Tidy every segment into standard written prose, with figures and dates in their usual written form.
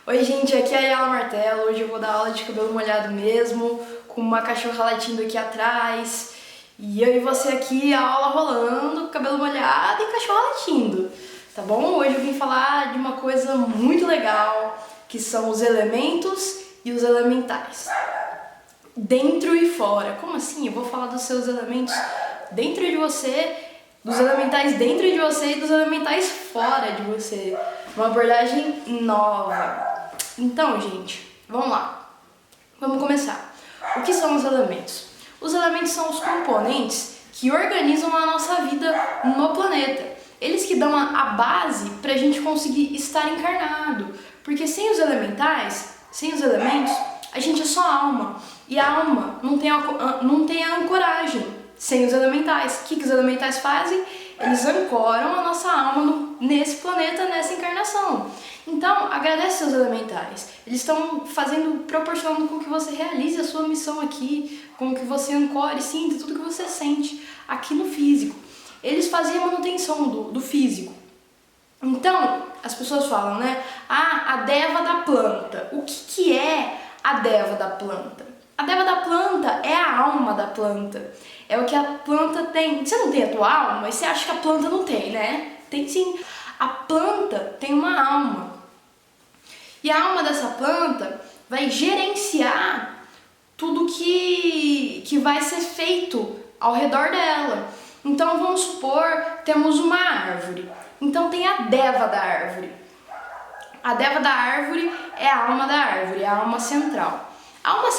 Oi gente, aqui é a Yala Martelo. Hoje eu vou dar aula de cabelo molhado mesmo, com uma cachorra latindo aqui atrás. E eu e você aqui, a aula rolando, cabelo molhado e cachorro latindo, tá bom? Hoje eu vim falar de uma coisa muito legal, que são os elementos e os elementais. Dentro e fora. Como assim? Eu vou falar dos seus elementos dentro de você, dos elementais dentro de você e dos elementais fora de você. Uma abordagem nova. Então, gente, vamos lá. Vamos começar. O que são os elementos? Os elementos são os componentes que organizam a nossa vida no planeta. Eles que dão a base para a gente conseguir estar encarnado. Porque sem os elementais, sem os elementos, a gente é só alma. E a alma não tem a ancoragem sem os elementais. O que os elementais fazem? Eles ancoram a nossa alma nesse planeta, nessa encarnação. Então, agradece aos elementais. Eles estão proporcionando com que você realize a sua missão aqui, com que você ancore e sinta tudo que você sente aqui no físico. Eles fazem a manutenção do físico. Então, as pessoas falam, né? Ah, a deva da planta. O que é a deva da planta? A deva da planta é a alma da planta. É o que a planta tem. Você não tem a tua alma? E você acha que a planta não tem, né? Tem sim. A planta tem uma alma. E a alma dessa planta vai gerenciar tudo que vai ser feito ao redor dela. Então, vamos supor, temos uma árvore. Então, tem a deva da árvore. A deva da árvore é a alma da árvore, é a alma central. A alma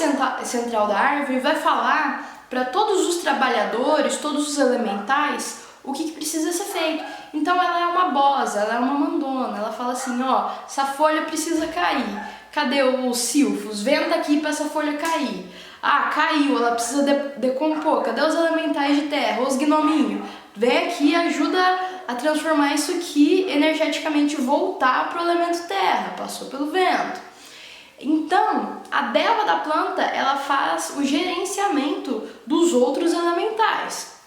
central da árvore vai falar para todos os trabalhadores, todos os elementais, o que precisa ser feito. Então ela é uma bosa, ela é uma mandona, ela fala assim, ó, essa folha precisa cair. Cadê os silfos? Venta aqui para essa folha cair. Ah, caiu, ela precisa decompor. Cadê os elementais de terra? Os gnominhos? Vem aqui e ajuda a transformar isso aqui energeticamente, voltar para o elemento terra. Passou pelo vento. Então, a deva da planta, ela faz o gerenciamento dos outros elementais.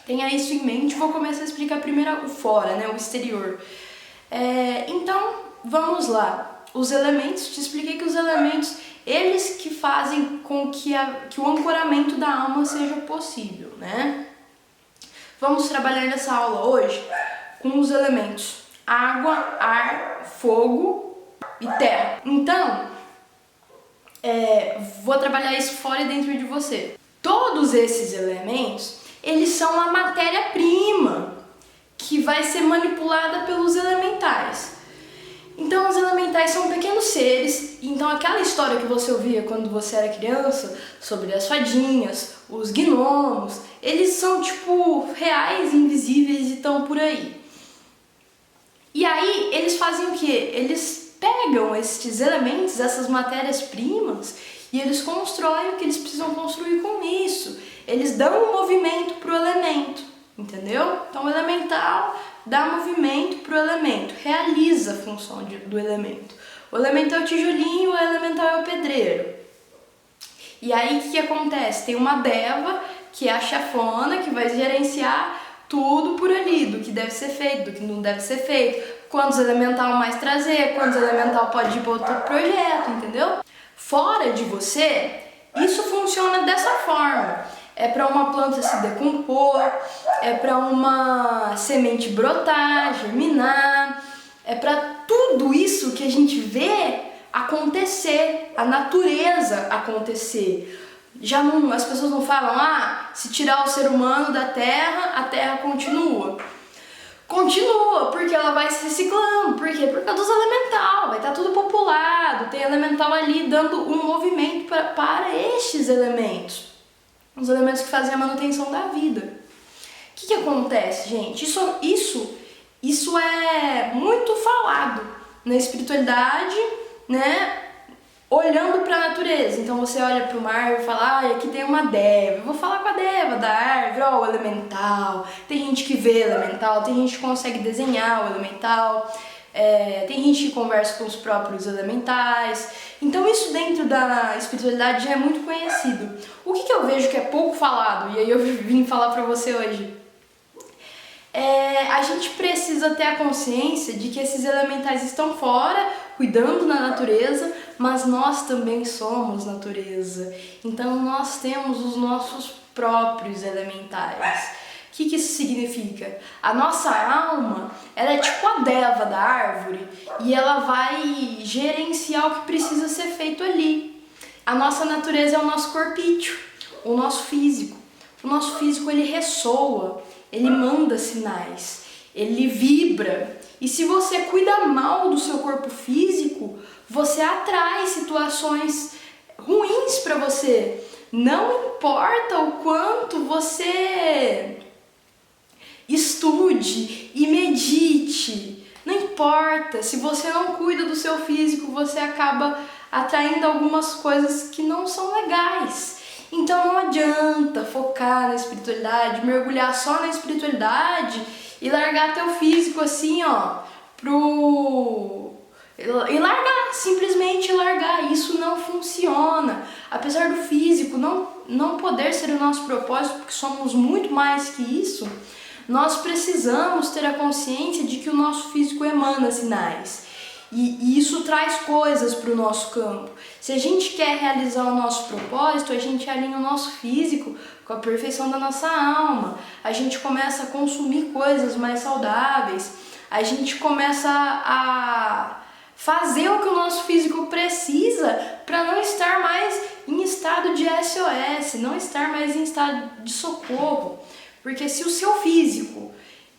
Tenha isso em mente, vou começar a explicar primeiro o fora, né, o exterior. Então, vamos lá. Os elementos, te expliquei que os elementos, eles que fazem com que o ancoramento da alma seja possível, né? Vamos trabalhar nessa aula hoje com os elementos água, ar, fogo e terra. Então, vou trabalhar isso fora e dentro de você. Todos esses elementos, eles são a matéria-prima que vai ser manipulada pelos elementais. Então, os elementais são pequenos seres. Então, aquela história que você ouvia quando você era criança, sobre as fadinhas, os gnomos, eles são, tipo, reais, invisíveis e estão por aí. E aí, eles fazem o quê? Eles pegam esses elementos, essas matérias-primas, e eles constroem o que eles precisam construir com isso. Eles dão um movimento para o elemento, entendeu? Então, o elemental dá movimento para o elemento, realiza a função do elemento. O elemento é o tijolinho, o elemental é o pedreiro. E aí, o que acontece? Tem uma deva, que é a chefona, que vai gerenciar tudo por ali, do que deve ser feito, do que não deve ser feito, quantos elemental mais trazer, quantos elemental pode ir para outro projeto, entendeu? Fora de você, isso funciona dessa forma. É para uma planta se decompor, é para uma semente brotar, germinar, é para tudo isso que a gente vê acontecer, a natureza acontecer. As pessoas não falam, se tirar o ser humano da terra, a terra continua. Continua, porque ela vai se reciclando. Por quê? Por causa dos elemental, vai estar tudo populado, tem elemental ali dando um movimento para estes elementos. Os elementos que fazem a manutenção da vida. O que acontece, gente? Isso é muito falado na espiritualidade, né? Olhando para a natureza. Então você olha para o mar e fala, aqui tem uma deva. Eu vou falar com a deva da árvore, o elemental. Tem gente que vê elemental, tem gente que consegue desenhar o elemental. Tem gente que conversa com os próprios elementais. Então isso dentro da espiritualidade já é muito conhecido. O que eu vejo que é pouco falado, e aí eu vim falar pra você hoje, a gente precisa ter a consciência de que esses elementais estão fora, cuidando da natureza, mas nós também somos natureza. Então nós temos os nossos próprios elementais. O que isso significa? A nossa alma, ela é tipo a deva da árvore e ela vai gerenciar o que precisa ser feito ali. A nossa natureza é o nosso corpício, o nosso físico. O nosso físico, ele ressoa, ele manda sinais, ele vibra. E se você cuida mal do seu corpo físico, você atrai situações ruins para você. Não importa o quanto você estude e medite, não importa, se você não cuida do seu físico, você acaba atraindo algumas coisas que não são legais. Então não adianta focar na espiritualidade, mergulhar só na espiritualidade e largar teu físico assim, ó, e largar, simplesmente largar. Isso não funciona. Apesar do físico não poder ser o nosso propósito, porque somos muito mais que isso, nós precisamos ter a consciência de que o nosso físico emana sinais. E isso traz coisas para o nosso campo. Se a gente quer realizar o nosso propósito, a gente alinha o nosso físico com a perfeição da nossa alma. A gente começa a consumir coisas mais saudáveis. A gente começa a fazer o que o nosso físico precisa para não estar mais em estado de SOS, não estar mais em estado de socorro. Porque se o seu físico,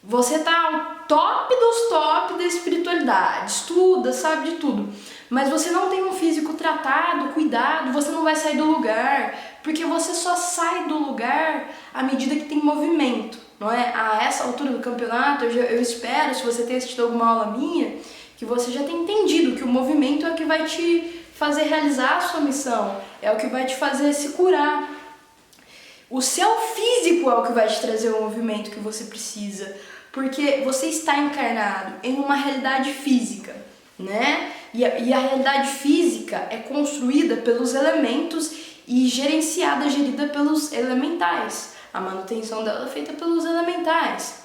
você tá ao top dos top da espiritualidade, estuda, sabe de tudo, mas você não tem um físico tratado, cuidado, você não vai sair do lugar, porque você só sai do lugar à medida que tem movimento, não é? A essa altura do campeonato, eu espero, se você tem assistido alguma aula minha, que você já tenha entendido que o movimento é o que vai te fazer realizar a sua missão, é o que vai te fazer se curar. O seu físico é o que vai te trazer o movimento que você precisa, porque você está encarnado em uma realidade física, né? E a realidade física é construída pelos elementos e gerida pelos elementais. A manutenção dela é feita pelos elementais.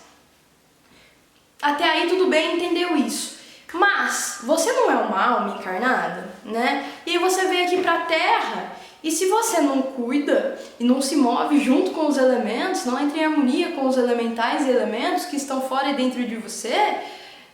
Até aí tudo bem, entendeu isso? Mas você não é uma alma encarnada, né? E aí você veio aqui para a Terra. E se você não cuida e não se move junto com os elementos, não entra em harmonia com os elementais e elementos que estão fora e dentro de você,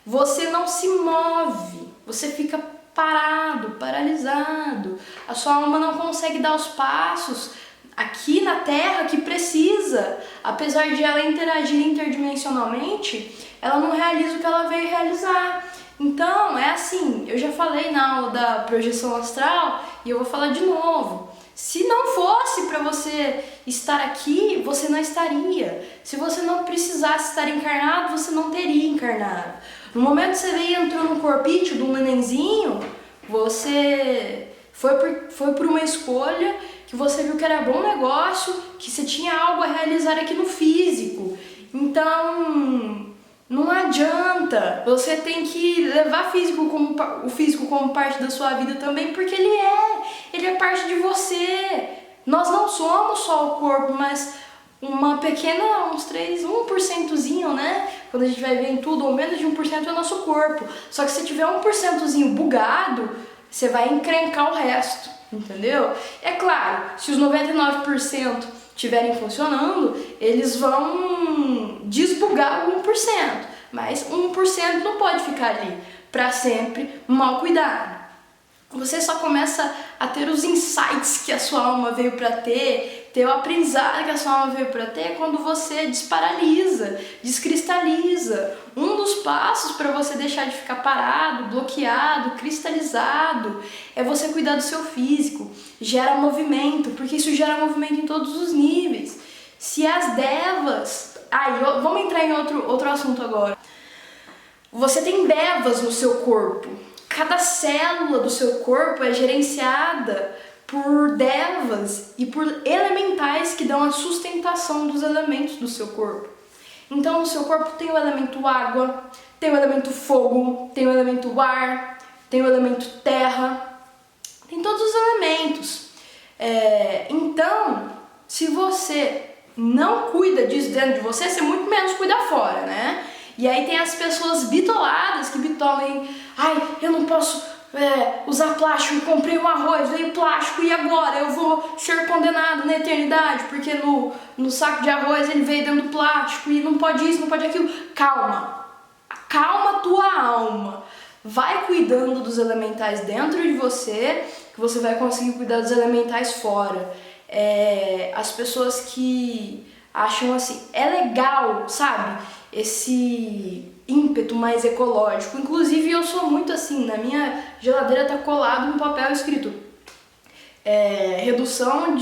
você não se move, você fica parado, paralisado. A sua alma não consegue dar os passos aqui na Terra que precisa. Apesar de ela interagir interdimensionalmente, ela não realiza o que ela veio realizar. Então, é assim, eu já falei na aula da projeção astral e eu vou falar de novo. Se não fosse para você estar aqui, você não estaria. Se você não precisasse estar encarnado, você não teria encarnado. No momento que você veio e entrou no corpício de um nenenzinho, você foi por uma escolha que você viu que era bom negócio, que você tinha algo a realizar aqui no físico. Então, não adianta, você tem que levar o físico como parte da sua vida também, porque ele é parte de você. Nós não somos só o corpo, mas uma pequena, uns 1%zinho, né? Quando a gente vai ver em tudo, ou menos de 1% é o nosso corpo. Só que se tiver 1%zinho bugado, você vai encrencar o resto, entendeu? É claro, se os 99% estiverem funcionando, eles vão desbugar o 1%, mas 1% não pode ficar ali para sempre mal cuidado. Você só começa a ter os insights que a sua alma veio para ter o aprendizado que a sua alma veio para ter quando você desparalisa, descristaliza. Um dos passos para você deixar de ficar parado, bloqueado, cristalizado, é você cuidar do seu físico. Gera movimento, porque isso gera movimento em todos os níveis. Se as devas... vamos entrar em outro assunto agora. Você tem devas no seu corpo. Cada célula do seu corpo é gerenciada por devas e por elementais que dão a sustentação dos elementos do seu corpo. Então, no seu corpo tem o elemento água, tem o elemento fogo, tem o elemento ar, tem o elemento terra, tem todos os elementos. Então, se você não cuida disso dentro de você, você muito menos cuida fora, né? E aí tem as pessoas bitoladas que bitolam em, eu não posso usar plástico, comprei um arroz, veio plástico e agora eu vou ser condenado na eternidade porque no saco de arroz ele veio dentro do plástico e não pode isso, não pode aquilo. Calma, calma tua alma. Vai cuidando dos elementais dentro de você, que você vai conseguir cuidar dos elementais fora. As pessoas que acham assim, é legal, sabe? Esse ímpeto mais ecológico. Inclusive eu sou muito assim, na minha geladeira tá colado um papel escrito redução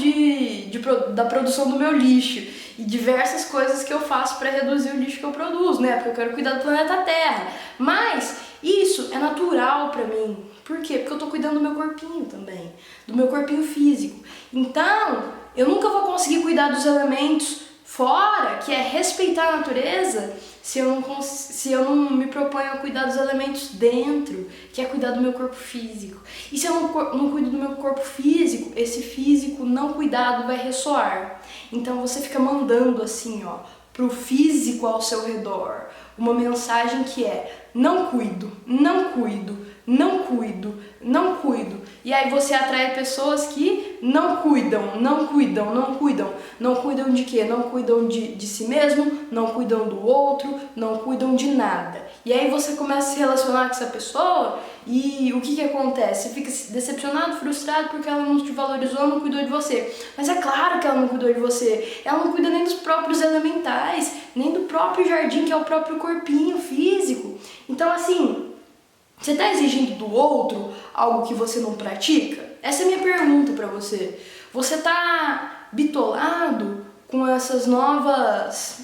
da produção do meu lixo e diversas coisas que eu faço para reduzir o lixo que eu produzo, né? Porque eu quero cuidar do planeta Terra. Mas isso é natural para mim. Por quê? Porque eu tô cuidando do meu corpinho também, do meu corpinho físico. Então, eu nunca vou conseguir cuidar dos elementos fora, que é respeitar a natureza, se eu não me proponho a cuidar dos elementos dentro, que é cuidar do meu corpo físico. E se eu não cuido do meu corpo físico, esse físico não cuidado vai ressoar. Então você fica mandando assim, ó, pro físico ao seu redor, uma mensagem que é: não cuido, não cuido, não cuido, não cuido. E aí você atrai pessoas que não cuidam, não cuidam, não cuidam. Não cuidam de quê? Não cuidam de si mesmo, não cuidam do outro, não cuidam de nada. E aí você começa a se relacionar com essa pessoa e o que acontece? Você fica decepcionado, frustrado porque ela não te valorizou, não cuidou de você. Mas é claro que ela não cuidou de você. Ela não cuida nem dos próprios elementais, nem do próprio jardim, que é o próprio corpinho físico. Então assim, você está exigindo do outro algo que você não pratica? Essa é a minha pergunta para você. Você está bitolado com essas novas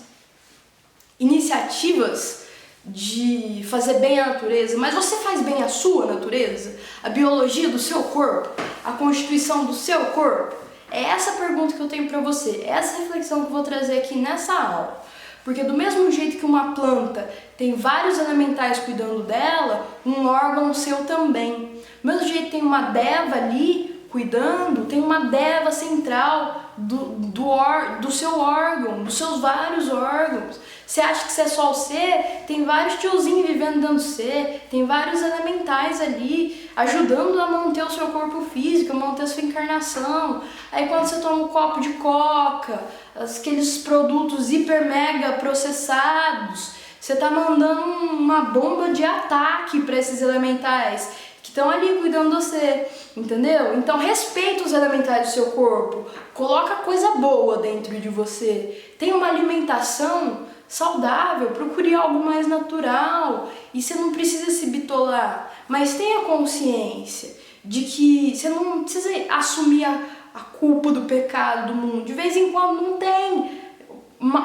iniciativas de fazer bem a natureza, mas você faz bem a sua natureza? A biologia do seu corpo? A constituição do seu corpo? É essa a pergunta que eu tenho para você. É essa reflexão que eu vou trazer aqui nessa aula. Porque do mesmo jeito que uma planta tem vários elementais cuidando dela, um órgão seu também. Do mesmo jeito que tem uma deva ali cuidando, tem uma deva central do seu órgão, dos seus vários órgãos. Você acha que você é só o ser? Tem vários tiozinhos vivendo dentro do ser, tem vários elementais ali ajudando a manter o seu corpo físico, a manter a sua encarnação. Aí quando você toma um copo de coca, aqueles produtos hiper mega processados, você está mandando uma bomba de ataque para esses elementais que estão ali cuidando de você, entendeu? Então respeita os elementais do seu corpo, coloca coisa boa dentro de você, tenha uma alimentação saudável, procure algo mais natural e você não precisa se bitolar, mas tenha consciência de que você não precisa assumir a culpa do pecado do mundo. De vez em quando não tem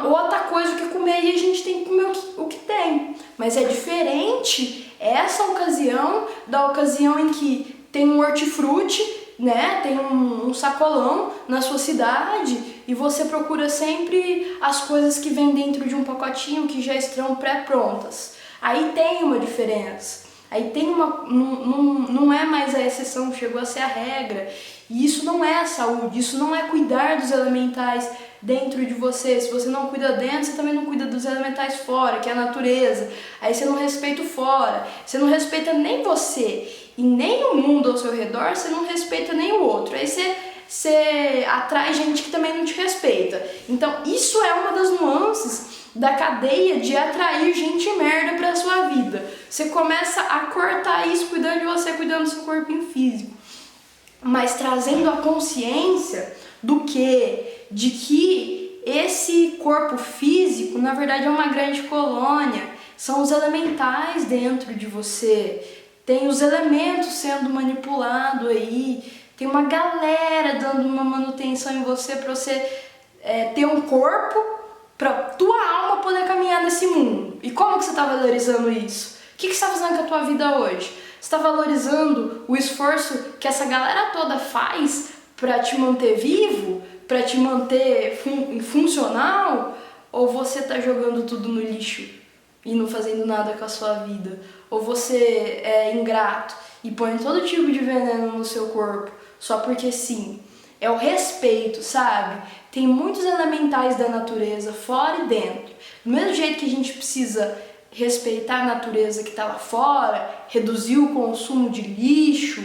outra coisa que comer e a gente tem que comer o que tem. Mas é diferente essa ocasião da ocasião em que tem um hortifruti, né? Tem um sacolão na sua cidade e você procura sempre as coisas que vêm dentro de um pacotinho que já estão pré-prontas. Aí tem uma diferença. Aí tem uma... Não é mais a exceção, chegou a ser a regra. E isso não é saúde, isso não é cuidar dos elementais dentro de você. Se você não cuida dentro, você também não cuida dos elementais fora, que é a natureza. Aí você não respeita o fora, você não respeita nem você e nem o mundo ao seu redor, você não respeita nem o outro. Aí você atrai gente que também não te respeita. Então isso é uma das nuances da cadeia de atrair gente merda pra sua vida. Você começa a cortar isso cuidando de você, cuidando do seu corpinho físico, mas trazendo a consciência do que? De que esse corpo físico, na verdade, é uma grande colônia. São os elementais dentro de você. Tem os elementos sendo manipulados aí. Tem uma galera dando uma manutenção em você para você ter um corpo para tua alma poder caminhar nesse mundo. E como que você está valorizando isso? O que você está fazendo com a tua vida hoje? Você está valorizando o esforço que essa galera toda faz para te manter vivo, para te manter funcional? Ou você está jogando tudo no lixo e não fazendo nada com a sua vida? Ou você é ingrato e põe todo tipo de veneno no seu corpo só porque sim? É o respeito, sabe? Tem muitos elementais da natureza, fora e dentro. Do mesmo jeito que a gente precisa respeitar a natureza que está lá fora, reduzir o consumo de lixo,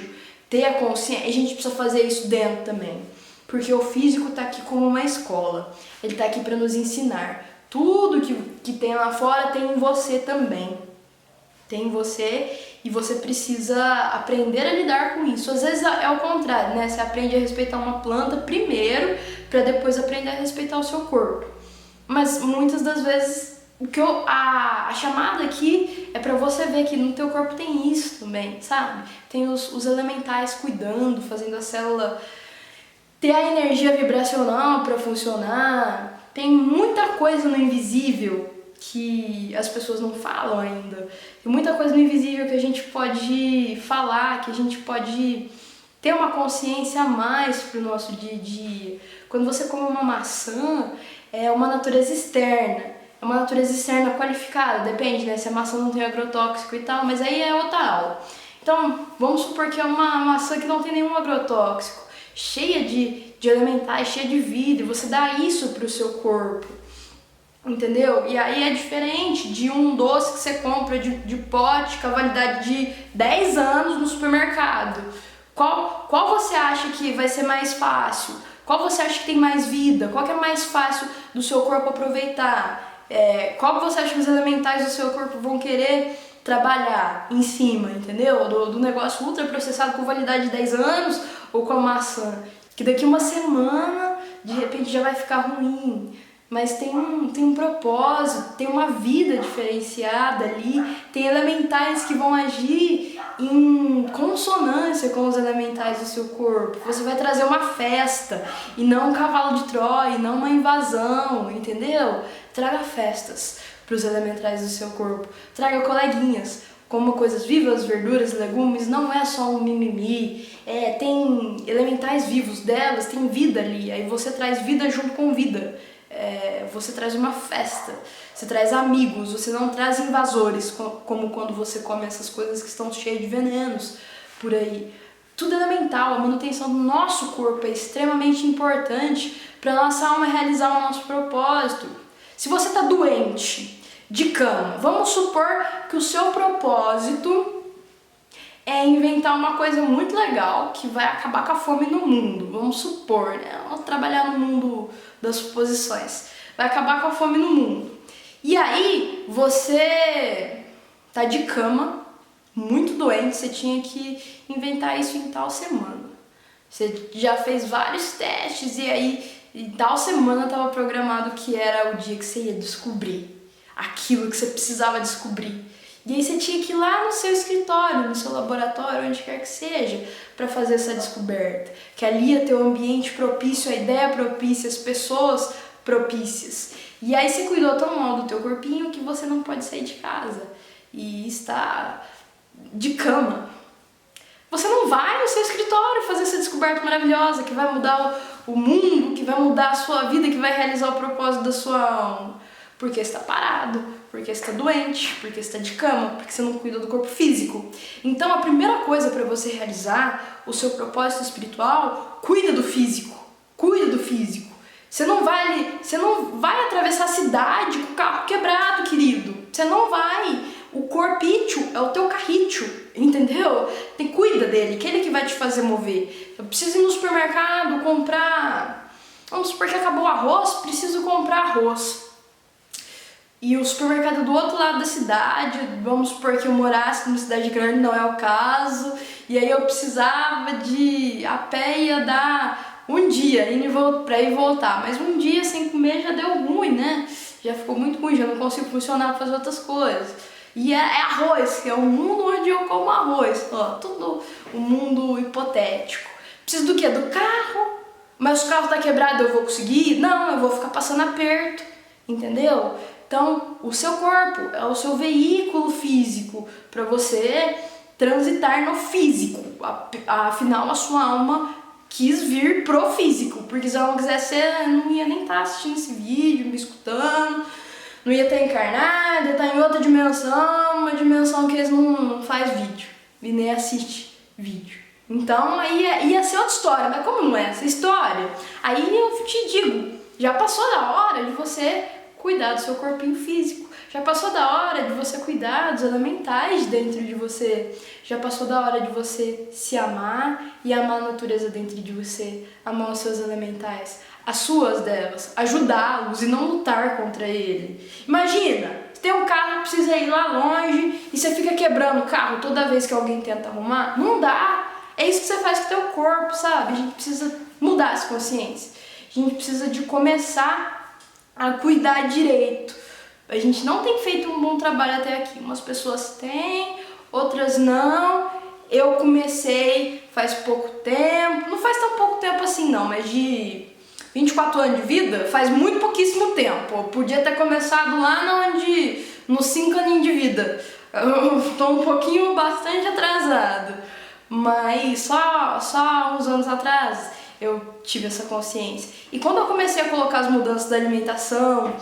ter a consciência, a gente precisa fazer isso dentro também. Porque o físico está aqui como uma escola, ele está aqui para nos ensinar. Tudo que tem lá fora tem em você também. Tem em você e você precisa aprender a lidar com isso. Às vezes é o contrário, né? Você aprende a respeitar uma planta primeiro para depois aprender a respeitar o seu corpo. Mas muitas das vezes a chamada aqui é para você ver que no teu corpo tem isso também, sabe? Tem os elementais cuidando, fazendo a célula ter a energia vibracional para funcionar. Tem muita coisa no invisível que as pessoas não falam ainda. Tem muita coisa no invisível que a gente pode falar, que a gente pode ter uma consciência a mais pro nosso dia a dia. Quando você come uma maçã, é uma natureza externa. É uma natureza externa qualificada, depende, né? Se a maçã não tem agrotóxico e tal, mas aí é outra aula. Então, vamos supor que é uma maçã que não tem nenhum agrotóxico, cheia de elementais, cheia de vida, e você dá isso pro seu corpo. Entendeu? E aí é diferente de um doce que você compra de pote com a validade de 10 anos no supermercado. Qual você acha que vai ser mais fácil? Qual você acha que tem mais vida? Qual que é mais fácil do seu corpo aproveitar? Qual que você acha que os elementais do seu corpo vão querer trabalhar em cima, entendeu? Do negócio ultraprocessado com validade de 10 anos ou com a maçã? Que daqui uma semana, de repente, já vai ficar ruim. Mas tem um propósito, tem uma vida diferenciada ali, tem elementais que vão agir em consonância com os elementais do seu corpo. Você vai trazer uma festa e não um cavalo de Troia, e não uma invasão, entendeu? Traga festas para os elementais do seu corpo, traga coleguinhas, coma coisas vivas, verduras, legumes, não é só um mimimi, tem elementais vivos delas, tem vida ali, aí você traz vida junto com vida. Você traz uma festa, você traz amigos, você não traz invasores, como quando você come essas coisas que estão cheias de venenos por aí. Tudo é elemental, a manutenção do nosso corpo é extremamente importante para a nossa alma realizar o nosso propósito. Se você está doente, de cama, vamos supor que o seu propósito é inventar uma coisa muito legal que vai acabar com a fome no mundo. Vamos supor, né? Vamos trabalhar no mundo das suposições. Vai acabar com a fome no mundo. E aí, você tá de cama, muito doente, você tinha que inventar isso em tal semana. Você já fez vários testes e aí, em tal semana estava programado que era o dia que você ia descobrir aquilo que você precisava descobrir. E aí você tinha que ir lá no seu escritório, no seu laboratório, onde quer que seja, para fazer essa descoberta. Que ali ia ter o ambiente propício, a ideia propícia, as pessoas propícias. E aí você cuidou tão mal do teu corpinho que você não pode sair de casa e está de cama. Você não vai no seu escritório fazer essa descoberta maravilhosa que vai mudar o mundo, que vai mudar a sua vida, que vai realizar o propósito da sua alma. Porque está parado, porque está doente, porque está de cama, porque você não cuida do corpo físico. Então a primeira coisa para você realizar o seu propósito espiritual, cuida do físico. Cuida do físico. Você não vai atravessar a cidade com o carro quebrado, querido. Você não vai. O corpício é o teu carrício, entendeu? Cuida dele, que é ele que vai te fazer mover. Eu preciso ir no supermercado comprar. Vamos supor que acabou o arroz, preciso comprar arroz. E o supermercado do outro lado da cidade, vamos supor que eu morasse numa cidade grande, não é o caso, e aí eu precisava a pé ia dar um dia pra ir e voltar, mas um dia sem comer já deu ruim, né? Já ficou muito ruim, já não consigo funcionar pra fazer outras coisas. E é arroz, que é o mundo onde eu como arroz, ó, tudo o mundo hipotético. Preciso do quê? Do carro, mas o carro tá quebrado, eu vou conseguir? Não, eu vou ficar passando aperto, entendeu? Então, o seu corpo é o seu veículo físico para você transitar no físico. Afinal, a sua alma quis vir pro físico, porque se ela não quisesse, você não ia nem estar assistindo esse vídeo, me escutando, não ia estar encarnado, ia estar em outra dimensão, uma dimensão que eles não faz vídeo e nem assiste vídeo. Então, aí ia ser outra história, mas como não é essa história, aí eu te digo, já passou da hora de você cuidar do seu corpinho físico, Já passou da hora de você cuidar dos elementais dentro de você. Já passou da hora de você se amar e amar a natureza dentro de você. Amar os seus elementais, as suas delas, ajudá-los e não lutar contra ele. Imagina, você tem um carro que precisa ir lá longe e você fica quebrando o carro toda vez que alguém tenta arrumar. Não dá. É isso que você faz com o teu corpo, sabe? A gente precisa mudar essa consciência. A gente precisa de começar a cuidar direito. A gente não tem feito um bom trabalho até aqui. Umas pessoas têm, outras não. Eu comecei faz pouco tempo. Não faz tão pouco tempo assim não, mas de 24 anos de vida faz muito pouquíssimo tempo. Eu podia ter começado lá nos 5 aninhos de vida. Eu tô um pouquinho bastante atrasado. Mas só uns anos atrás eu tive essa consciência. E quando eu comecei a colocar as mudanças da alimentação,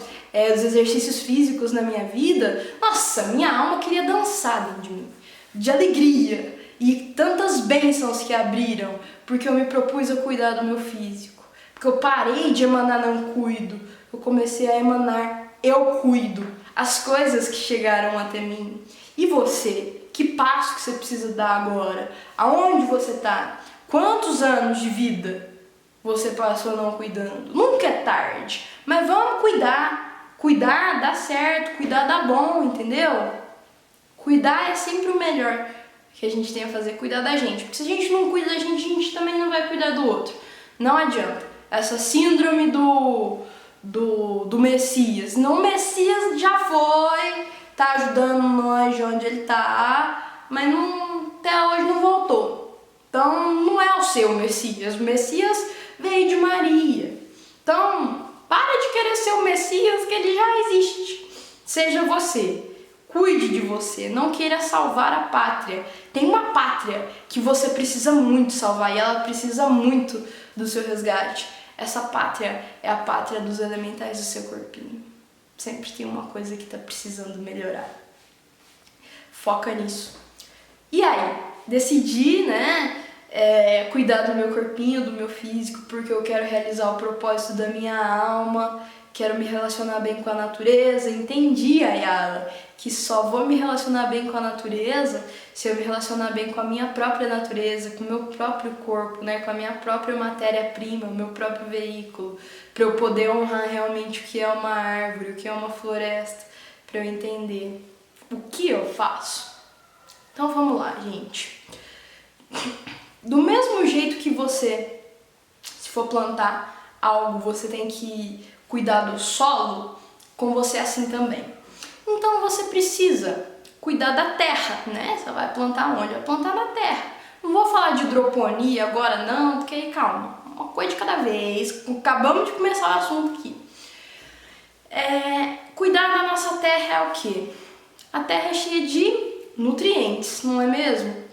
os exercícios físicos na minha vida, nossa, minha alma queria dançar dentro de mim, de alegria. E tantas bênçãos que abriram, porque eu me propus a cuidar do meu físico. Porque eu parei de emanar não cuido, eu comecei a emanar eu cuido. As coisas que chegaram até mim. E você? Que passo que você precisa dar agora? Aonde você está? Quantos anos de vida você passou não cuidando? Nunca é tarde, mas vamos cuidar. Cuidar dá certo, cuidar dá bom, entendeu? Cuidar é sempre o melhor que a gente tem a fazer, cuidar da gente. Porque se a gente não cuida da gente, a gente também não vai cuidar do outro. Não adianta. Essa síndrome do Messias. Não, o Messias já foi, tá ajudando nós de onde ele tá, mas até hoje não voltou. Então não é o seu Messias. O Messias veio de Maria. Então para de querer ser o Messias, que ele já existe. Seja você. Cuide de você, não queira salvar a pátria. Tem uma pátria que você precisa muito salvar e ela precisa muito do seu resgate. Essa pátria é a pátria dos elementais do seu corpinho. Sempre tem uma coisa que está precisando melhorar. Foca nisso. E aí, decidi, né, cuidar do meu corpinho, do meu físico, porque eu quero realizar o propósito da minha alma, quero me relacionar bem com a natureza. Entendi, Ayala, que só vou me relacionar bem com a natureza se eu me relacionar bem com a minha própria natureza, com o meu próprio corpo, né, com a minha própria matéria-prima, o meu próprio veículo, para eu poder honrar realmente o que é uma árvore, o que é uma floresta, para eu entender o que eu faço. Então vamos lá, gente. Do mesmo jeito que você, se for plantar algo, você tem que cuidar do solo, com você é assim também. Então você precisa cuidar da terra, né? Você vai plantar onde? Vai plantar na terra. Não vou falar de hidroponia agora não, porque aí calma, uma coisa de cada vez. Acabamos de começar o assunto aqui. Cuidar da nossa terra é o quê? A terra é cheia de nutrientes, não é mesmo?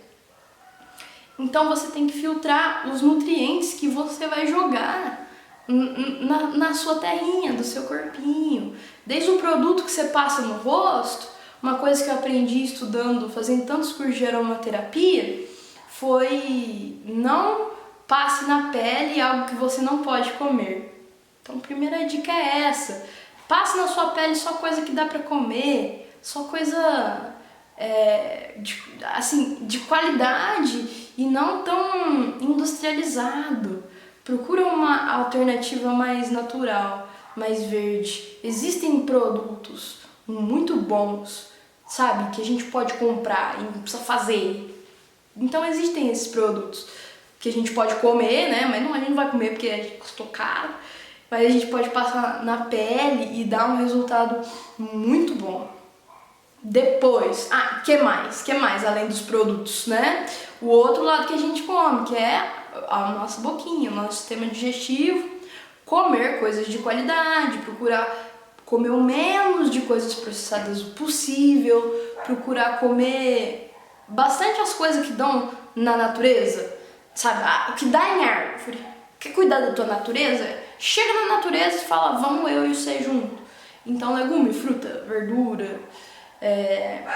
Então você tem que filtrar os nutrientes que você vai jogar na sua terrinha, do seu corpinho. Desde o produto que você passa no rosto, uma coisa que eu aprendi estudando, fazendo tantos cursos de aromaterapia, foi não passe na pele algo que você não pode comer. Então a primeira dica é essa. Passe na sua pele só coisa que dá pra comer, só coisa de qualidade e não tão industrializado. Procura uma alternativa mais natural, mais verde. Existem produtos muito bons, sabe, que a gente pode comprar e não precisa fazer. Então existem esses produtos que a gente pode comer, né? Mas a gente não vai comer porque custou caro. Mas a gente pode passar na pele e dar um resultado muito bom. Depois, que mais além dos produtos, né? O outro lado que a gente come, que é a nossa boquinha, o nosso sistema digestivo. Comer coisas de qualidade, procurar comer o menos de coisas processadas possível, procurar comer bastante as coisas que dão na natureza, sabe? O que dá em árvore. Quer cuidar da tua natureza? Chega na natureza e fala, vamos eu e você junto. Então legume, fruta, verdura,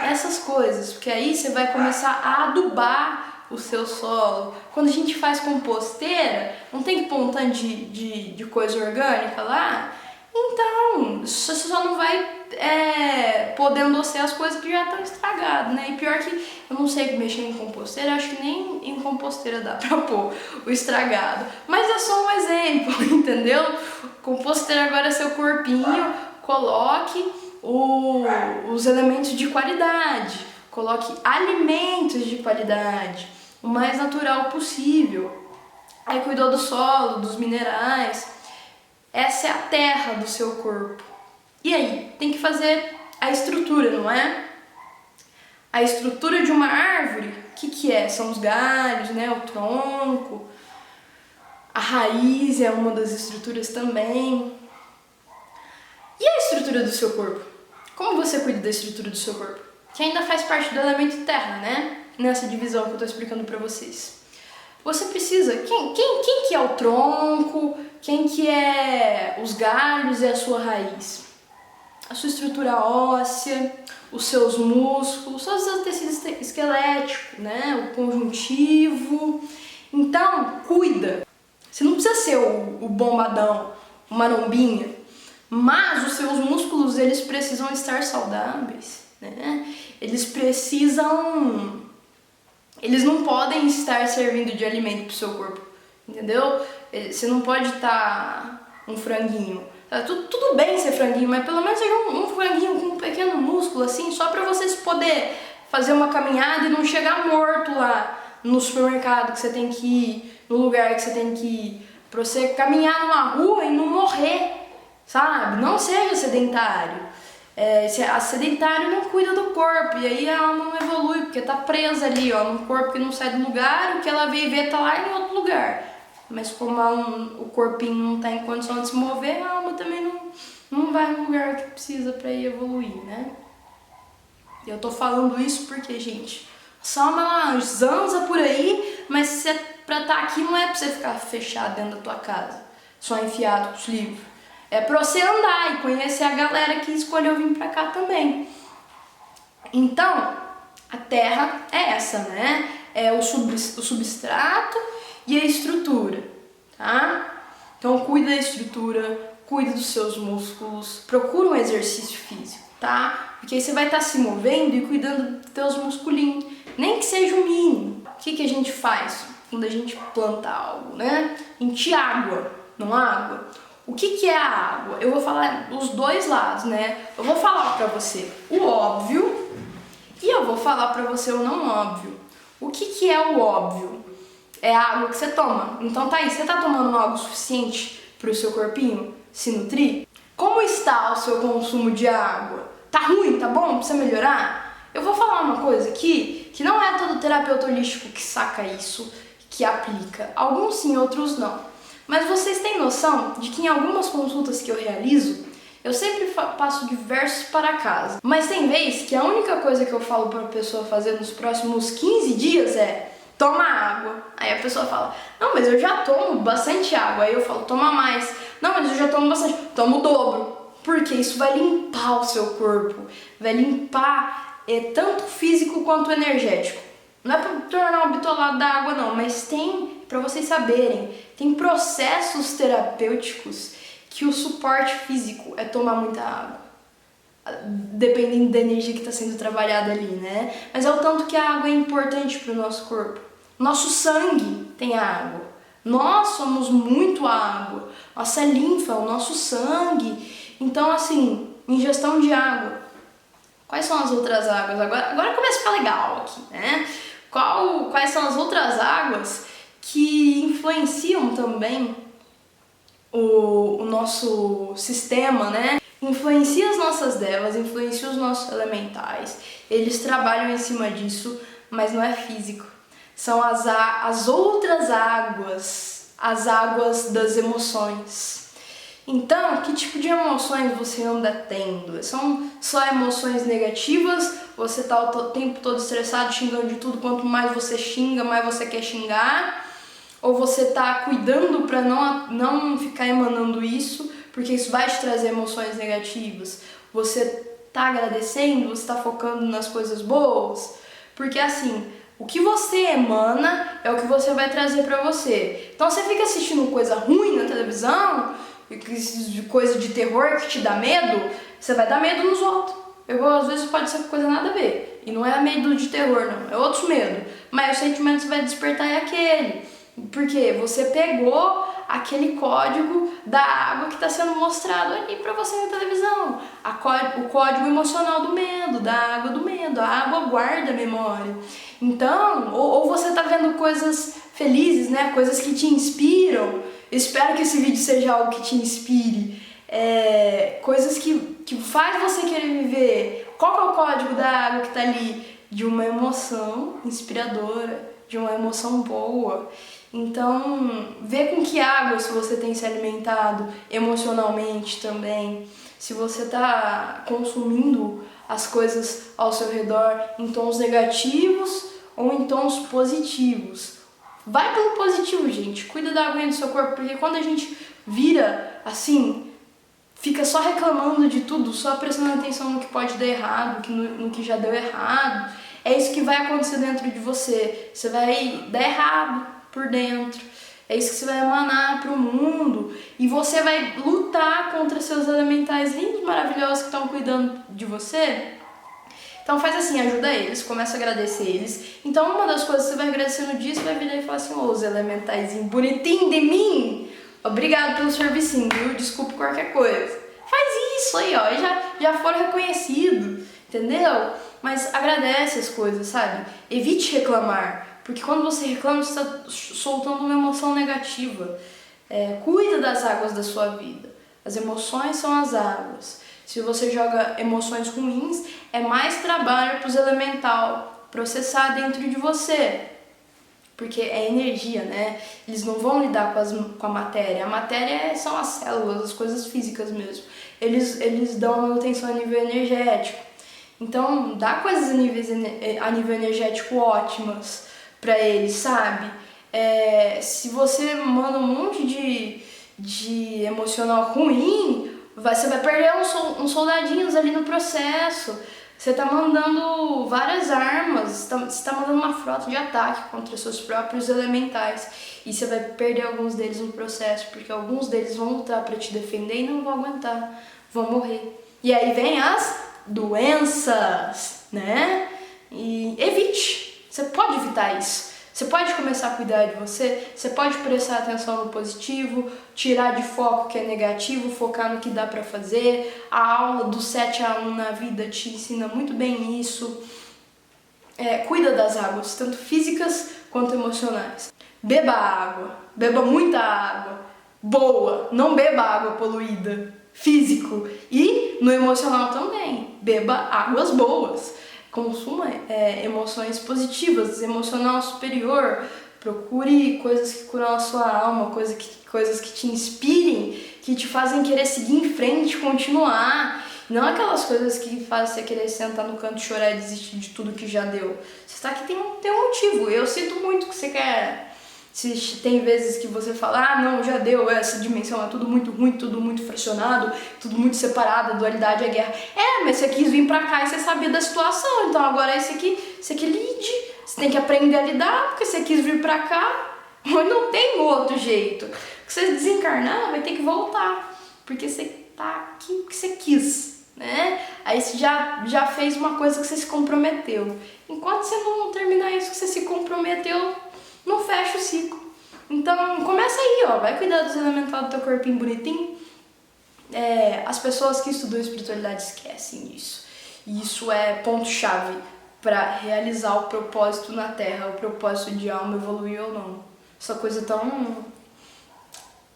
essas coisas, porque aí você vai começar a adubar o seu solo. Quando a gente faz composteira, não tem que pôr um tanto de coisa orgânica lá? Então, você só não vai poder endossar as coisas que já estão estragadas, né? E pior que eu não sei mexer em composteira, acho que nem em composteira dá pra pôr o estragado. Mas é só um exemplo, entendeu? Composteira agora é seu corpinho, coloque os elementos de qualidade, coloque alimentos de qualidade, o mais natural possível. Aí cuidou do solo, dos minerais. Essa é a terra do seu corpo. E aí, tem que fazer a estrutura, não é? A estrutura de uma árvore, o que é? São os galhos, né? O tronco. A raiz é uma das estruturas também. E a estrutura do seu corpo? Como você cuida da estrutura do seu corpo? Que ainda faz parte do elemento terra, né? Nessa divisão que eu tô explicando pra vocês. Você precisa... Quem que é o tronco? Quem que é os galhos e a sua raiz? A sua estrutura óssea, os seus músculos, só o seu tecido esquelético, né? O conjuntivo. Então, cuida. Você não precisa ser o bombadão, o marombinha, mas os seus músculos, eles precisam estar saudáveis, né? Eles não podem estar servindo de alimento pro seu corpo, entendeu? Você não pode estar um franguinho. Tudo bem ser franguinho, mas pelo menos seja um franguinho com um pequeno músculo, assim, só pra você poder fazer uma caminhada e não chegar morto lá no supermercado que você tem que ir, no lugar que você tem que ir, pra você caminhar numa rua e não morrer, sabe? Não seja sedentário. A sedentário não cuida do corpo, e aí a alma não evolui, porque tá presa ali, ó, num corpo que não sai do lugar, o que ela veio ver tá lá em outro lugar. Mas como o corpinho não tá em condição de se mover, a alma também não vai no lugar que precisa pra ir evoluir, né? E eu tô falando isso porque, gente, essa alma ela zanza por aí, mas pra estar aqui não é pra você ficar fechado dentro da tua casa, só enfiado com os livros. É pra você andar e conhecer a galera que escolheu vir pra cá também. Então, a terra é essa, né? É o substrato e a estrutura, tá? Então, cuida da estrutura, cuida dos seus músculos, procura um exercício físico, tá? Porque aí você vai estar se movendo e cuidando dos teus musculinhos, nem que seja o mínimo. O que a gente faz quando a gente planta algo, né? A gente água, não água. O que é a água? Eu vou falar os dois lados, né? Eu vou falar pra você o óbvio e eu vou falar pra você o não óbvio. O que é o óbvio? É a água que você toma. Então tá aí, você tá tomando água suficiente pro seu corpinho se nutrir? Como está o seu consumo de água? Tá ruim, tá bom? Precisa melhorar? Eu vou falar uma coisa aqui, que não é todo terapeuta holístico que saca isso, que aplica. Alguns sim, outros não. Mas vocês têm noção de que em algumas consultas que eu realizo, eu sempre passo de versos para casa. Mas tem vez que a única coisa que eu falo para a pessoa fazer nos próximos 15 dias é toma água. Aí a pessoa fala, não, mas eu já tomo bastante água. Aí eu falo, toma mais. Não, mas eu já tomo bastante. Toma o dobro. Porque isso vai limpar o seu corpo. Vai limpar tanto físico quanto energético. Não é para tornar um bitolado da água não, mas tem, para vocês saberem, tem processos terapêuticos que o suporte físico é tomar muita água. Dependendo da energia que está sendo trabalhada ali, né? Mas é o tanto que a água é importante para o nosso corpo. Nosso sangue tem água. Nós somos muito água. Nossa linfa, o nosso sangue. Então, assim, ingestão de água. Quais são as outras águas? Agora começa a ficar legal aqui, né? Quais são as outras águas que influenciam também o nosso sistema, né? Influencia as nossas devas, influencia os nossos elementais. Eles trabalham em cima disso, mas não é físico. São as outras águas, as águas das emoções. Então, que tipo de emoções você anda tendo? São só emoções negativas? Você tá o tempo todo estressado, xingando de tudo? Quanto mais você xinga, mais você quer xingar? Ou você tá cuidando para não ficar emanando isso, porque isso vai te trazer emoções negativas? Você tá agradecendo? Você tá focando nas coisas boas? Porque assim, o que você emana é o que você vai trazer para você. Então você fica assistindo coisa ruim na televisão coisa de terror que te dá medo, você vai dar medo nos outros. Às vezes pode ser coisa nada a ver. E não é medo de terror, não. É outros medos. Mas o sentimento que você vai despertar é aquele. Porque você pegou aquele código da água que está sendo mostrado ali para você na televisão. O código emocional do medo, da água do medo. A água guarda a memória. Então, ou você está vendo coisas felizes, né? Coisas que te inspiram. Eu espero que esse vídeo seja algo que te inspire. Coisas que faz você querer viver. Qual que é o código da água que está ali? De uma emoção inspiradora, de uma emoção boa. Então, vê com que água se você tem se alimentado emocionalmente também. Se você está consumindo as coisas ao seu redor em tons negativos ou em tons positivos. Vai pelo positivo, gente. Cuida da aguinha do seu corpo, porque quando a gente vira assim, fica só reclamando de tudo, só prestando atenção no que pode dar errado, no que já deu errado, é isso que vai acontecer dentro de você. Você vai dar errado por dentro. É isso que você vai emanar para o mundo. E você vai lutar contra seus elementais lindos, maravilhosos que estão cuidando de você. Então faz assim, ajuda eles, começa a agradecer eles. Então uma das coisas que você vai agradecer no dia, você vai virar e falar assim, os elementais bonitinhos de mim, obrigado pelo servicinho, viu? Desculpe qualquer coisa. Faz isso aí, ó, já foram reconhecidos, entendeu? Mas agradece as coisas, sabe? Evite reclamar, porque quando você reclama, você está soltando uma emoção negativa. Cuida das águas da sua vida. As emoções são as águas. Se você joga emoções ruins, é mais trabalho para os elemental processar dentro de você. Porque é energia, né? Eles não vão lidar com a matéria. A matéria são as células, as coisas físicas mesmo. Eles dão manutenção a nível energético. Então, dá coisas a nível energético ótimas para eles, sabe? Se você manda um monte de emocional ruim, você vai perder uns soldadinhos ali no processo. Você tá mandando várias armas, você tá mandando uma frota de ataque contra seus próprios elementais. E você vai perder alguns deles no processo, porque alguns deles vão lutar para te defender e não vão aguentar, vão morrer. E aí vem as doenças, né? E evite, você pode evitar isso. Você pode começar a cuidar de você, você pode prestar atenção no positivo, tirar de foco o que é negativo, focar no que dá pra fazer. A aula do 7-1 na vida te ensina muito bem isso. Cuida das águas, tanto físicas quanto emocionais. Beba água, beba muita água, boa, não beba água poluída, físico. E no emocional também, beba águas boas. Consuma emoções positivas, emocional superior, procure coisas que curam a sua alma, coisas que te inspirem, que te fazem querer seguir em frente, continuar. Não aquelas coisas que fazem você querer sentar no canto, chorar e desistir de tudo que já deu. Você está aqui tem um motivo. Eu sinto muito que você quer. Se tem vezes que você fala, não, já deu, essa dimensão é tudo muito ruim, tudo muito fracionado, tudo muito separado, a dualidade é guerra. Mas você quis vir pra cá e você sabia da situação, então agora esse aqui lide, você tem que aprender a lidar, porque você quis vir pra cá, mas não tem outro jeito. Se você desencarnar, vai ter que voltar, porque você tá aqui porque você quis, né? Aí você já fez uma coisa que você se comprometeu. Enquanto você não terminar isso que você se comprometeu, não fecha o ciclo. Então, começa aí, ó. Vai cuidar dos elementais do teu corpinho bonitinho. As pessoas que estudam espiritualidade esquecem isso. E isso é ponto-chave para realizar o propósito na Terra, o propósito de alma evoluir ou não. Essa coisa tão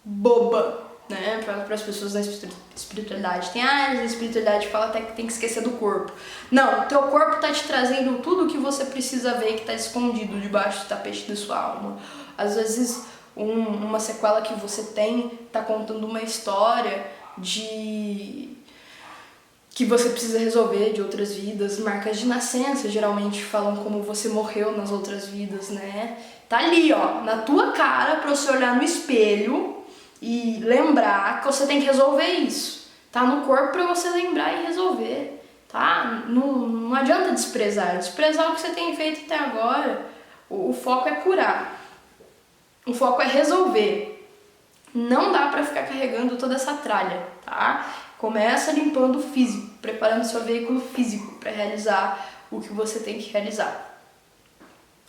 boba, né? Para as pessoas da espiritualidade. A espiritualidade fala até que tem que esquecer do corpo. Não, o teu corpo tá te trazendo tudo o que você precisa ver que tá escondido debaixo do tapete da sua alma. Às vezes, uma sequela que você tem tá contando uma história que você precisa resolver de outras vidas. Marcas de nascença geralmente falam como você morreu nas outras vidas, né? Tá ali, ó, na tua cara pra você olhar no espelho e lembrar que você tem que resolver isso. Tá no corpo pra você lembrar e resolver, tá? Não adianta desprezar o que você tem feito até agora. O foco é curar. O foco é resolver. Não dá para ficar carregando toda essa tralha, tá? Começa limpando o físico, preparando seu veículo físico para realizar o que você tem que realizar.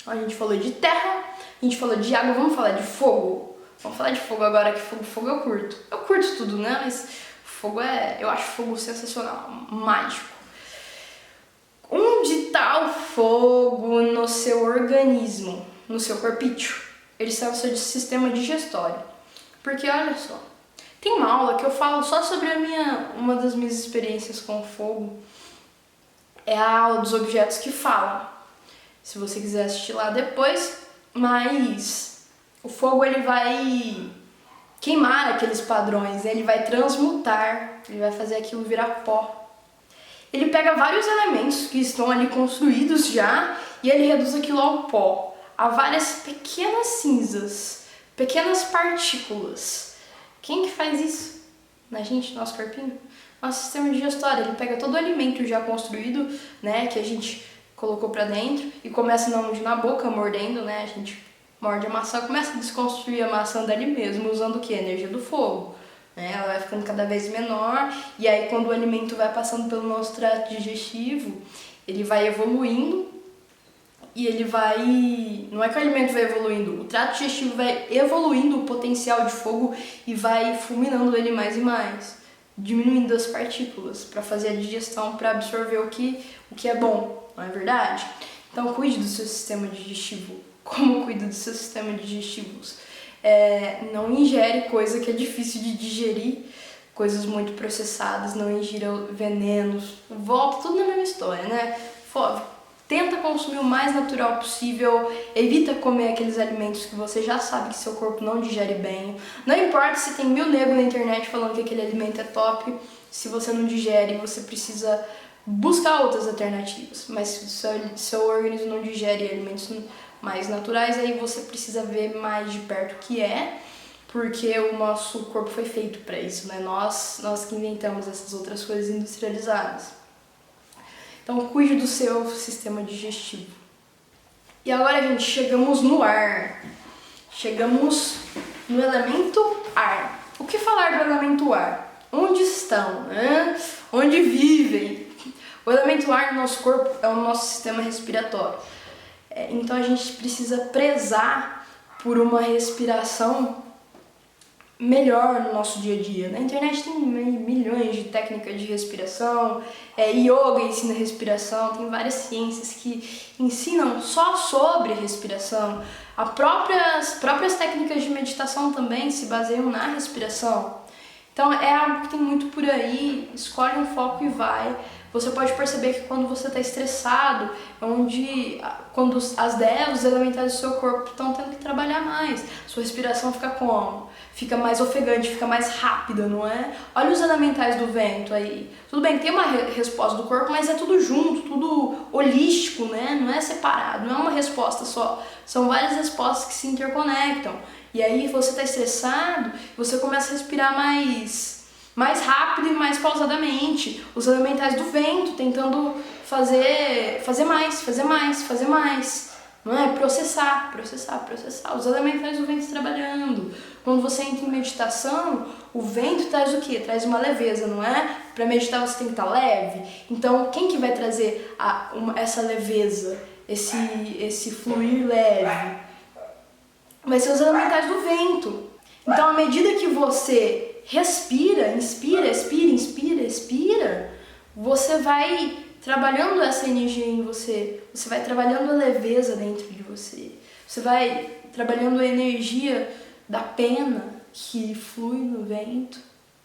A gente falou de terra, a gente falou de água, vamos falar de fogo? Vamos falar de fogo agora, que fogo eu curto. Eu curto tudo, né? Mas eu acho fogo sensacional, mágico. Onde tá o fogo no seu organismo, no seu corpício? Ele está no seu sistema digestório. Porque olha só, tem uma aula que eu falo só sobre uma das minhas experiências com o fogo. É a aula dos objetos que falam. Se você quiser assistir lá depois, mas o fogo ele vai queimar aqueles padrões, né? Ele vai transmutar, ele vai fazer aquilo virar pó. Ele pega vários elementos que estão ali construídos já e ele reduz aquilo ao pó, a várias pequenas cinzas, pequenas partículas. Quem que faz isso? Na gente, nosso corpinho? Nosso sistema digestório, ele pega todo o alimento já construído, né, que a gente colocou pra dentro e começa não na boca, mordendo, né, a gente morde a maçã, começa a desconstruir a maçã dali mesmo, usando o que? A energia do fogo. Ela vai ficando cada vez menor e aí quando o alimento vai passando pelo nosso trato digestivo, ele vai evoluindo e ele vai... Não é que o alimento vai evoluindo, o trato digestivo vai evoluindo o potencial de fogo e vai fulminando ele mais e mais, diminuindo as partículas para fazer a digestão, para absorver o que é bom, não é verdade? Então cuide do seu sistema digestivo. Como cuida do seu sistema digestivo? Não ingere coisa que é difícil de digerir, coisas muito processadas, não ingira venenos, volta tudo na mesma história, né? Tenta consumir o mais natural possível, evita comer aqueles alimentos que você já sabe que seu corpo não digere bem. Não importa se tem 1000 negros na internet falando que aquele alimento é top, se você não digere, você precisa buscar outras alternativas. Mas se o seu organismo não digere alimentos mais naturais, aí você precisa ver mais de perto o que é, porque o nosso corpo foi feito para isso, né? Nós que inventamos essas outras coisas industrializadas. Então cuide do seu sistema digestivo. E agora, gente, chegamos no ar. Chegamos no elemento ar. O que falar do elemento ar? Onde estão, né? Onde vivem? O elemento ar no nosso corpo é o nosso sistema respiratório. Então a gente precisa prezar por uma respiração melhor no nosso dia a dia. Na internet tem milhões de técnicas de respiração, yoga ensina respiração, tem várias ciências que ensinam só sobre respiração. As próprias técnicas de meditação também se baseiam na respiração. Então é algo que tem muito por aí, escolhe um foco e vai. Você pode perceber que quando você está estressado, quando os elementares do seu corpo estão tendo que trabalhar mais, sua respiração fica como? Fica mais ofegante, fica mais rápida, não é? Olha os elementais do vento aí. Tudo bem, tem uma resposta do corpo, mas é tudo junto, tudo holístico, né? Não é separado, não é uma resposta só. São várias respostas que se interconectam. E aí você está estressado, você começa a respirar mais rápido e mais pausadamente. Os elementais do vento tentando fazer mais. Não é? Processar. Os elementais do vento trabalhando. Quando você entra em meditação, o vento traz o quê? Traz uma leveza, não é? Para meditar você tem que estar leve. Então, quem que vai trazer essa leveza, esse fluir leve? Vai ser os elementais do vento. Então, à medida que você respira, inspira, expira, você vai trabalhando essa energia em você, você vai trabalhando a leveza dentro de você, você vai trabalhando a energia da pena que flui no vento,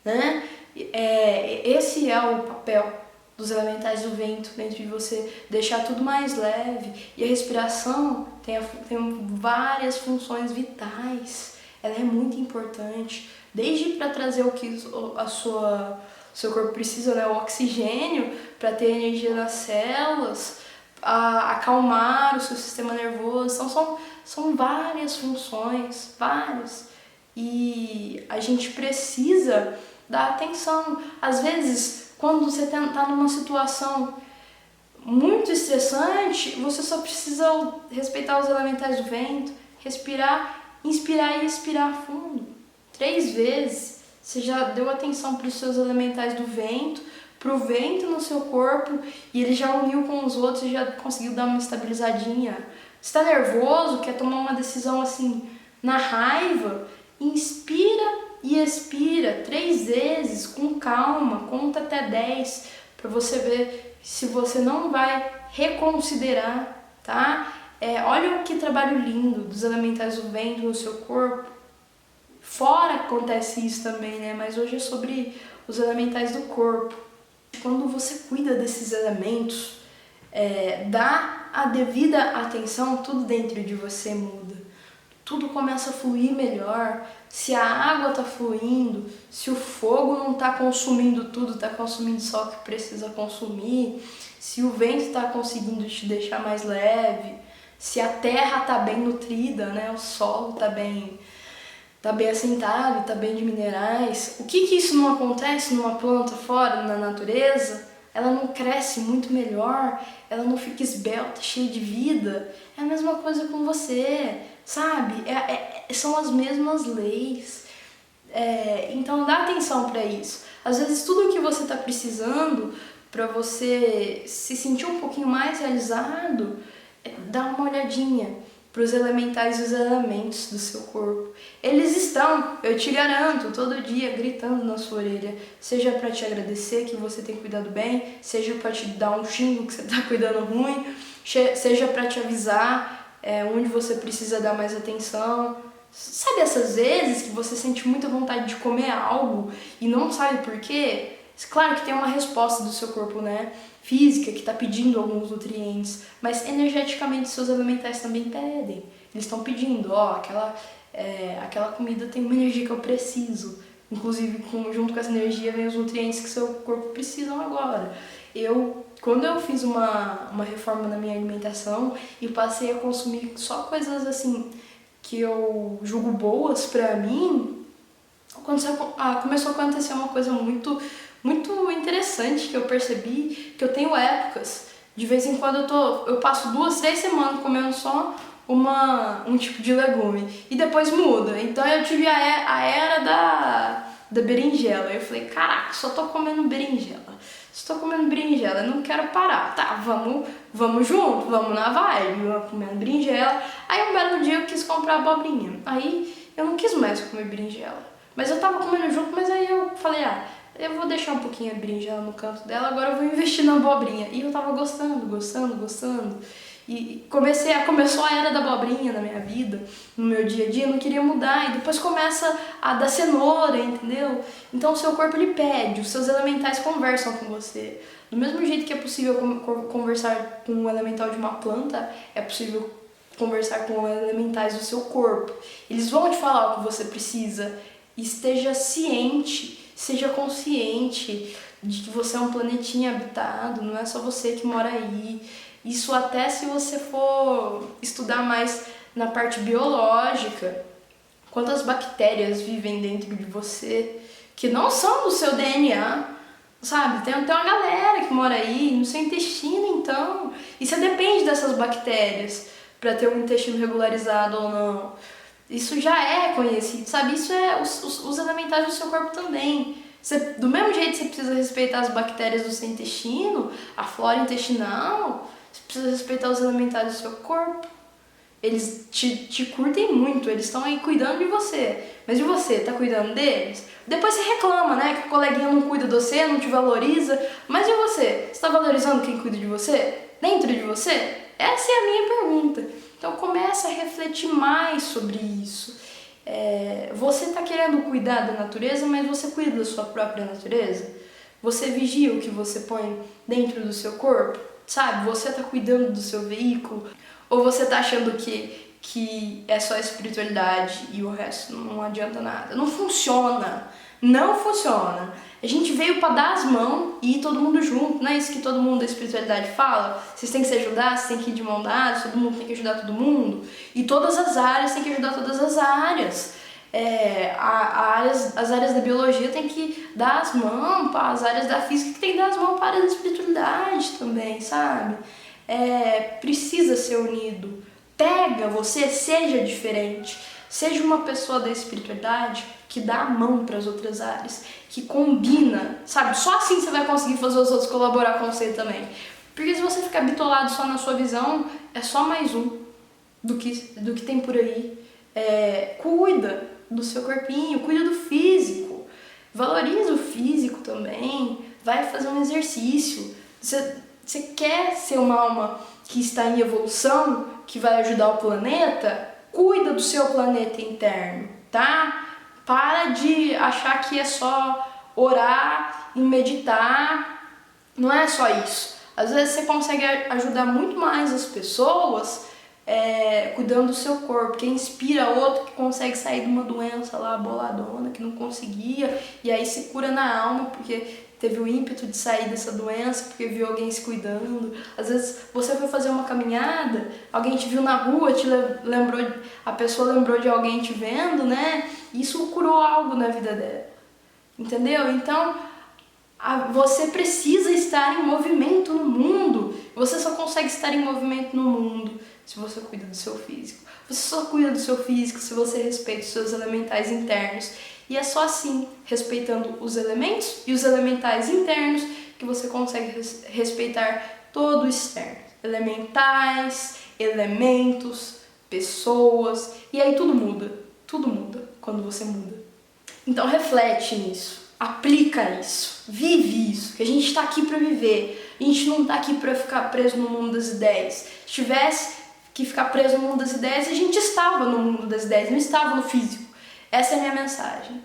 né? Esse é o papel dos elementais do vento dentro de você, deixar tudo mais leve. E a respiração tem várias funções vitais, ela é muito importante, desde para trazer o que seu corpo precisa, né? O oxigênio para ter energia nas células, acalmar o seu sistema nervoso. Então são várias funções, várias. E a gente precisa dar atenção. Às vezes, quando você está numa situação muito estressante, você só precisa respeitar os elementais do vento, respirar, inspirar e expirar fundo. 3 vezes, você já deu atenção para os seus elementais do vento, para o vento no seu corpo, e ele já uniu com os outros e já conseguiu dar uma estabilizadinha. Você está nervoso, quer tomar uma decisão assim, na raiva? Inspira e expira 3 vezes, com calma, conta até 10, para você ver se você não vai reconsiderar, tá? Olha que trabalho lindo dos elementais do vento no seu corpo. Fora acontece isso também, né? Mas hoje é sobre os elementais do corpo. Quando você cuida desses elementos, dá a devida atenção, tudo dentro de você muda. Tudo começa a fluir melhor. Se a água está fluindo, se o fogo não está consumindo tudo, está consumindo só o que precisa consumir, se o vento está conseguindo te deixar mais leve, se a terra está bem nutrida, né? O solo está bem assentado, está bem de minerais. O que isso não acontece numa planta fora, na natureza? Ela não cresce muito melhor, ela não fica esbelta, cheia de vida. É a mesma coisa com você, sabe? São as mesmas leis. Então dá atenção para isso. Às vezes tudo o que você está precisando para você se sentir um pouquinho mais realizado, dá uma olhadinha para os elementais e os elementos do seu corpo. Eles estão, eu te garanto, todo dia gritando na sua orelha, seja para te agradecer que você tem cuidado bem, seja para te dar um xingo que você está cuidando ruim, seja para te avisar onde você precisa dar mais atenção. Sabe essas vezes que você sente muita vontade de comer algo e não sabe por quê? Claro que tem uma resposta do seu corpo, né? Física, que está pedindo alguns nutrientes, mas energeticamente seus elementais também pedem. Eles estão pedindo, aquela comida tem uma energia que eu preciso. Inclusive, junto com essa energia vem os nutrientes que seu corpo precisa agora. Quando eu fiz uma reforma na minha alimentação e passei a consumir só coisas assim que eu julgo boas pra mim, começou a acontecer uma coisa muito interessante que eu percebi, que eu tenho épocas. De vez em quando eu passo 2, 3 semanas comendo só um tipo de legume e depois muda. Então eu tive a era da berinjela. Eu falei, caraca, só tô comendo berinjela. Eu não quero parar. Tá, vamos junto, vamos na vibe, comendo berinjela. Aí um belo dia eu quis comprar abobrinha. Aí eu não quis mais comer berinjela. Mas eu tava comendo junto, mas aí eu falei, eu vou deixar um pouquinho a berinjela no canto dela, agora eu vou investir na abobrinha. E eu tava gostando. E começou a era da abobrinha na minha vida, no meu dia a dia, eu não queria mudar. E depois começa a da cenoura, entendeu? Então o seu corpo ele pede, os seus elementais conversam com você. Do mesmo jeito que é possível conversar com o elemental de uma planta, é possível conversar com os elementais do seu corpo. Eles vão te falar o que você precisa. Esteja ciente, seja consciente de que você é um planetinha habitado, não é só você que mora aí. Isso até se você for estudar mais na parte biológica, quantas bactérias vivem dentro de você que não são do seu DNA, sabe? Tem uma galera que mora aí no seu intestino, então. E você depende dessas bactérias para ter um intestino regularizado ou não. Isso já é conhecido, sabe? Isso é os elementais do seu corpo também. Do mesmo jeito você precisa respeitar as bactérias do seu intestino, a flora intestinal, você precisa respeitar os elementais do seu corpo. Eles te curtem muito, eles estão aí cuidando de você. Mas e você, tá cuidando deles? Depois você reclama, né? Que o coleguinha não cuida de você, não te valoriza. Mas e você? Você tá valorizando quem cuida de você? Dentro de você? Essa é a minha pergunta. Então começa a refletir mais sobre isso. Você está querendo cuidar da natureza, mas você cuida da sua própria natureza? Você vigia o que você põe dentro do seu corpo? Sabe? Você está cuidando do seu veículo? Ou você está achando que é só espiritualidade e o resto não adianta nada? Não funciona. Não funciona. A gente veio para dar as mãos e ir todo mundo junto, não é isso que todo mundo da espiritualidade fala? Vocês têm que se ajudar, vocês têm que ir de mão dada, todo mundo tem que ajudar todo mundo. E todas as áreas têm que ajudar todas as áreas. As áreas da biologia têm que dar as mãos para as áreas da física, que tem que dar as mãos para a área da espiritualidade também, sabe? Precisa ser unido. Pega você, seja diferente. Seja uma pessoa da espiritualidade que dá a mão para as outras áreas, que combina, sabe? Só assim você vai conseguir fazer os outros colaborar com você também. Porque se você ficar bitolado só na sua visão, é só mais um do que tem por aí. Cuida do seu corpinho, cuida do físico, valoriza o físico também, vai fazer um exercício. Você quer ser uma alma que está em evolução, que vai ajudar o planeta? Cuida do seu planeta interno, tá? Para de achar que é só orar e meditar, não é só isso. Às vezes você consegue ajudar muito mais as pessoas cuidando do seu corpo, que inspira outro que consegue sair de uma doença lá boladona, que não conseguia, e aí se cura na alma porque teve o ímpeto de sair dessa doença, porque viu alguém se cuidando. Às vezes você foi fazer uma caminhada, alguém te viu na rua, a pessoa lembrou de alguém te vendo, né? E isso curou algo na vida dela, entendeu? Então, você precisa estar em movimento no mundo. Você só consegue estar em movimento no mundo se você cuida do seu físico. Você só cuida do seu físico se você respeita os seus elementais internos. E é só assim, respeitando os elementos e os elementais internos, que você consegue respeitar todo o externo. Elementais, elementos, pessoas. E aí tudo muda. Tudo muda quando você muda. Então reflete nisso. Aplica isso, vive isso, que a gente está aqui para viver, a gente não está aqui para ficar preso no mundo das ideias. Se tivesse que ficar preso no mundo das ideias, a gente estava no mundo das ideias, não estava no físico. Essa é a minha mensagem.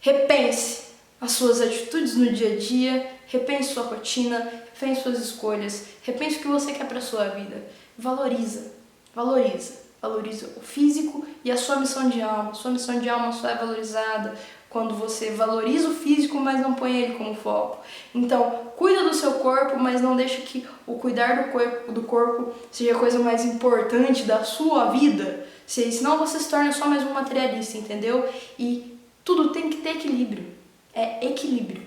Repense as suas atitudes no dia a dia, repense sua rotina, repense suas escolhas, repense o que você quer para sua vida. Valoriza o físico e a sua missão de alma. Sua missão de alma só é valorizada quando você valoriza o físico, mas não põe ele como foco. Então, cuida do seu corpo, mas não deixa que o cuidar do corpo seja a coisa mais importante da sua vida. Senão você se torna só mais um materialista, entendeu? E tudo tem que ter equilíbrio. É equilíbrio.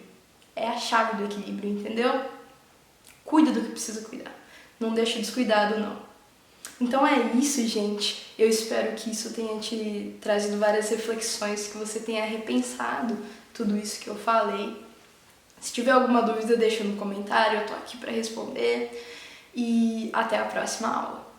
É a chave do equilíbrio, entendeu? Cuida do que precisa cuidar. Não deixa descuidado, não. Então é isso, gente. Eu espero que isso tenha te trazido várias reflexões, que você tenha repensado tudo isso que eu falei. Se tiver alguma dúvida, deixa no comentário, eu tô aqui para responder. E até a próxima aula.